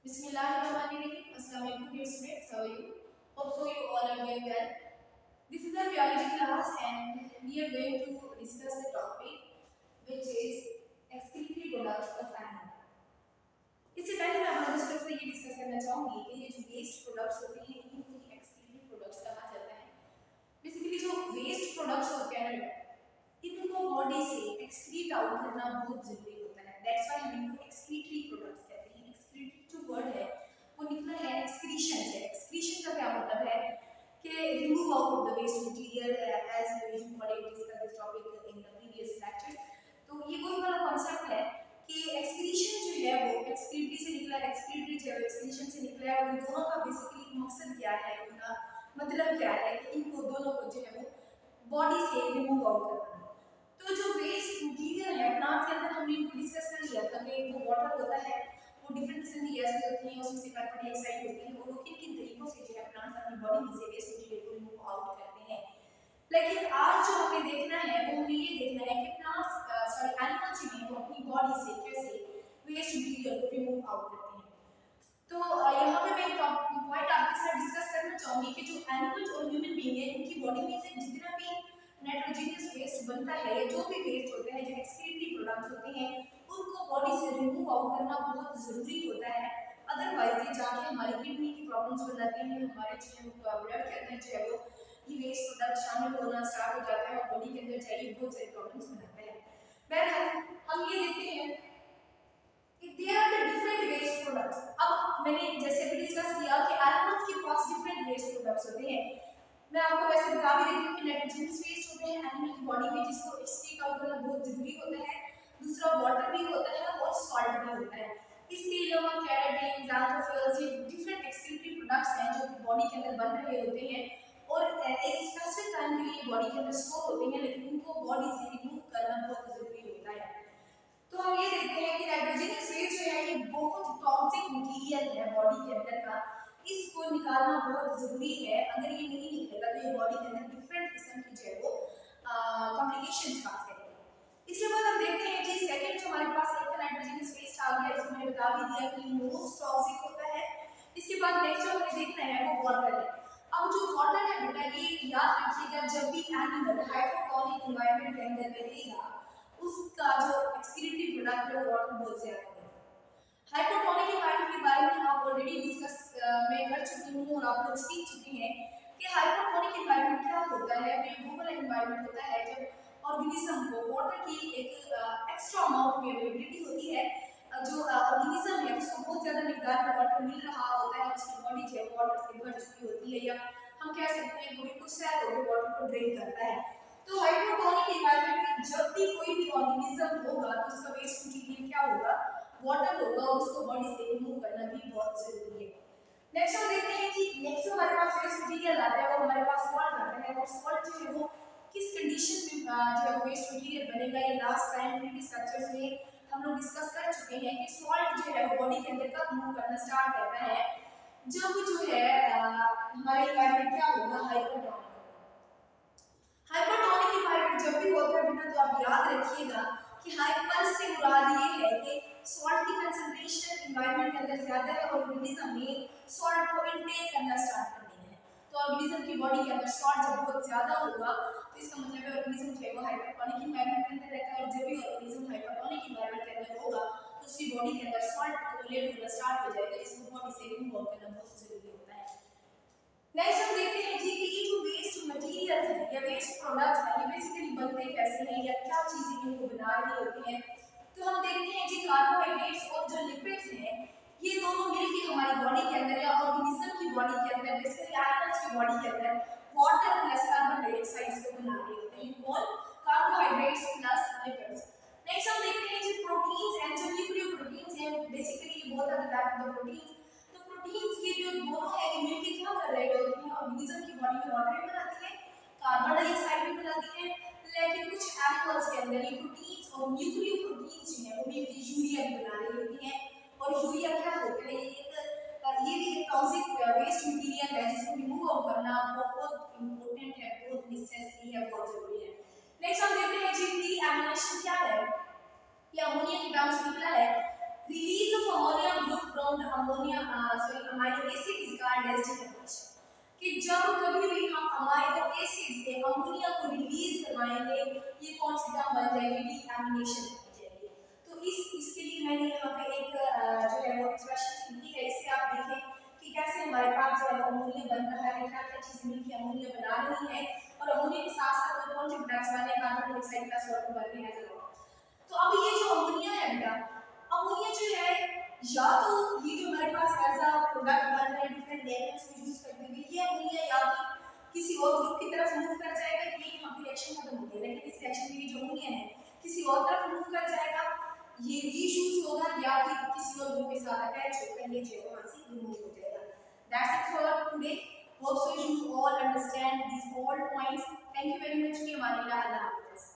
Bismillahirrahmanirrahim. Assalamualaikum dear students. How are you? Hope so you all are doing well. This is our biology class and we are going to discuss the topic which is excretory products of animal. इससे पहले मैं आप लोगों से ये discuss करना चाहूंगी कि ये जो वेस्ट प्रोडक्ट्स होते हैं इनको ही excretory products कहा जाता है. बेसिकली जो वेस्ट प्रोडक्ट्स होते हैं ना इनको बॉडी से एक्सक्रीट आउट करना बहुत जरूरी होता है. दैट्स व्हाई हम इनको एक्सक्रीटरी प्रोडक्ट्स कहते हैं. एक्सक्रीटरी जो वर्ड है वो निकला है एक्सक्रीशन से. एक्सक्रीशन का क्या मतलब है कि remove out of the waste material as we already discuss this topic in the previous lecture. तो ये वही वाला कांसेप्ट है कि एक्सक्रीशन जो है वो एक्सक्रीटरी से निकला है. एक्सक्रीटरी जो है एक्सक्रीशन से निकला है और इन दोनों का बेसिकली मकसद क्या है, इनका मतलब क्या है कि इनको दोनों को जो है वो बॉडी से रिमूव आउट करना. तो जो वेस्ट मटेरियल है प्लांट के अंदर हमने इनको डिस्कस कर लिया था कि वो वाटर होता है वो डिफरेंट किस्म की गैसेस होती हैं, उसमें से कार्बन डाइऑक्साइड होती है और वो किन किन तरीकों से जो है प्लांट्स अपनी बॉडी में से वेस्ट मटेरियल को रिमूव आउट करते हैं. लेकिन आज जो हमें देखना है वो हमें ये देखना है कि प्लांट्स एनिमल्स जो हैं वो अपनी बॉडी से कैसे वेस्ट मटेरियल को रिमूव आउट करते हैं. तो यहाँ पे मैं एक पॉइंट आपके साथ डिस्कस करना चाहूंगी कि जो एनिमल्स और ह्यूमन बीइंग है इनकी बॉडी में से जितना भी नाइट्रोजनियस वेस्ट बनता है या जो भी वेस्ट होते हैं जो एक्सक्रीटरी प्रोडक्ट्स होते हैं उनको बॉडी से रिमूव आउट करना बहुत ज़रूरी होता है. अदरवाइज ये जाके हमारी किडनी की प्रॉब्लम्स बनाते हैं, हमारे जो ब्लड के अंदर जो है वो ये वेस्ट प्रोडक्ट शामिल होना स्टार्ट हो जाता है और बॉडी के अंदर जाइए बहुत सारी प्रॉब्लम्स बनाते हैं. बहरहाल हम ये देखते हैं कि there are the different waste products. अब मैंने जैसे भी डिस्कस किया कि एनिमल्स के पास डिफरेंट वेस्ट प्रोडक्ट्स होते हैं. मैं आपको वैसे बता भी देती हूँ कि नाइट्रोजनस वेस्ट होते हैं एनिमल की बॉडी में जिसको एक्सक्रीट आउट करना बहुत जरूरी होता है. दूसरा वाटर भी होता है और सॉल्ट भी होता है. इसके अलावा कैराटिन, ज़ैंथोफिल्स ये डिफरेंट एक्सक्रीटरी प्रोडक्ट्स हैं जो बॉडी के अंदर बन रहे होते हैं और एक स्पेसिफिक टाइम के लिए बॉडी के अंदर स्टोर होते हैं, लेकिन इनको बॉडी से रिमूव करना बहुत जरूरी होता है. तो हम ये देखते हैं कि नाइट्रोजनस वेस्ट जो है ये बहुत टॉक्सिक मटेरियल है बॉडी के अंदर का. इसको निकालना बहुत जरूरी है. अगर ये नहीं निकलेगा तो ये बॉडी के अंदर डिफरेंट किस्म की जो है वो कॉम्प्लिकेशंस काज करेगा. इसके बाद हम देखते हैं जी सेकंड जो हमारे पास एक नाइट्रोजनस वेस्ट आ गया, इसको मैंने बता भी दिया कि मोस्ट टॉक्सिक होता है. इसके बाद नेक्स्ट जो हमें देखना है वो वाटर है. अब जो वाटर है बेटा ये याद रखिएगा जब भी एनिमल हाइड्रोपोनिक एनवायरनमेंट के अंदर रहेगा उसका जो एक्सक्रीटरी प्रोडक्ट है वो वाटर बहुत ज्यादा है. हाइपोटोनिक एनवायरनमेंट के बारे में आप ऑलरेडी डिस्कस मैं कर चुकी हूँ और आप लोग सीख चुके हैं कि हाइपोटोनिक एनवायरनमेंट क्या होता है. वो वाला एनवायरनमेंट होता है जब ऑर्गेनिज्म को वाटर की एक एक्स्ट्रा अमाउंट में अवेलेबिलिटी होती है. जो ऑर्गेनिज्म है उसको बहुत ज़्यादा मिकदार में वाटर मिल रहा होता है, उसकी बॉडी जो है वाटर से भर चुकी होती है या हम कह सकते हैं बॉडी को सैल होकर वाटर को ड्रेन करता है. तो हाइपोटोनिक एनवायरनमेंट में जब भी कोई भी ऑर्गेनिज्म होगा तो उसका वेस्ट मटेरियल क्या होगा, वाटर होगा और उसको बॉडी से रिमूव करना भी बहुत जरूरी है. नेक्स्ट हम देखते हैं कि नेक्स्ट हमारे पास वेस्ट मटेरियल आता है और हमारे पास सॉल्ट आता है. और सॉल्ट जो है वो किस कंडीशन में जो है वेस्ट मटेरियल बनेगा ये लास्ट टाइम प्रीवियस लेक्चर्स में हम लोग डिस्कस कर चुके हैं कि सॉल्ट जो है वो बॉडी के अंदर कब मूव करना स्टार्ट करता है जब जो है हमारे एनवायरनमेंट क्या होगा, हाइपोटोनिक. हाइपोटोनिक एनवायरनमेंट जब भी होता है बेटा तो आप याद रखिएगा कि हाइपर से मुराद ये है कि सॉल्ट की कंसंट्रेशन एनवायरनमेंट के अंदर ज्यादा है और ऑर्गेनिज्म ने सॉल्ट को इनटेक करना स्टार्ट कर दिया है. तो ऑर्गेनिज्म की बॉडी के अंदर सॉल्ट जब बहुत ज्यादा होगा तो इसका मतलब है ऑर्गेनिज्म जो है वो हाइपोटोनिक एनवायरनमेंट के अंदर रहता है और जब भी ऑर्गेनिज्म हाइपोटोनिक एनवायरनमेंट के अंदर होगा तो उसकी बॉडी के अंदर सॉल्ट एक्युमुलेट होना स्टार्ट हो जाएगा जिसको बॉडी से रिमूव करना बहुत जरूरी होता है. नेक्स्ट हम देखते हैं जी कि ये जो वेस्ट मटेरियल है या वेस्ट प्रोडक्ट्स है ये बेसिकली बनते कैसे हैं या क्या चीजें इनको बना रही होती हैं. तो हम देखते हैं जी कार्बोहाइड्रेट्स और जो लिपिड्स हैं ये दोनों मिलके हमारी बॉडी के अंदर या ऑर्गेनिज्म की बॉडी के अंदर बेसिकली एनिमल्स की बॉडी के अंदर वाटर प्लस कार्बन डाइऑक्साइड को बना रहे होते हैं. कौन, कार्बोहाइड्रेट्स प्लस लिपिड्स. नेक्स्ट हम देखते हैं जी प्रोटीन्स एंड जो न्यूक्लियोप्रोटीन्स हैं बेसिकली ये बहुत ज्यादा टाइप ऑफ प्रोटीन्स. तो प्रोटीन्स ये जो दोनों है ये मिलके क्या कर रहे होते हैं, ऑर्गेनिज्म की बॉडी में वाटर भी बनाती है, कार्बन डाइऑक्साइड भी बनाती है. लेकिन कुछ एनिमल्स के अंदर ये प्रोटीन्स और न्यूक्लियोप्रोटीन्स जो है वो मिलके यूरिया भी बना रही होती हैं. और यूरिया क्या होता है, ये भी एक टॉक्सिक वेस्ट मटेरियल है जिसको रिमूव आउट करना बहुत इंपॉर्टेंट है, बहुत नेसेसरी है, बहुत जरूरी है. नेक्स्ट हम देखते हैं जी डीएमिनेशन क्या है. ये अमोनिया के टर्म्स निकला है. Release of ammonia group from the ammonia defined as decomposition, कि जब कभी भी हम अमाइनो एसिड से अमोनिया को रिलीज करवाएंगे, ये कौन सी टर्म बन जाएगी, डीएमिनेशन बन जाएगी। तो इसके लिए मैंने यहाँ पे एक जो है वो एक्सप्रेशन लिखी है, इससे आप देखें कि कैसे हमारे पास जो है अमोनिया बन रहा है, क्या क्या चीजें मिलकर अमोनिया बना रही है, और अमोनिया के साथ साथ कौन से प्रोडक्ट्स बने, कार्बन डाइऑक्साइड प्लस वाटर बन रहे हैं जरूर। तो अब ये जो अमोनिया है बेटा, अमोनिया जो है या तो ये जो हमारे पास एज अ प्रोडक्ट बन रहे हैं डिफरेंट लेवल्स में यूज करते हुए, ये अमोनिया या तो किसी और ग्रुप की तरफ मूव कर जाएगा, ये यहाँ पे रिएक्शन खत्म होती है, लेकिन इस रिएक्शन में ये जो अमोनिया है किसी और तरफ मूव कर जाएगा, ये रीयूज होगा या फिर किसी और ग्रुप के साथ अटैच होकर ये जो वहां से रिमूव हो जाएगा। That's it for today, hope so you all understand this all points. Thank you very much. हमारे लिए अल्लाह।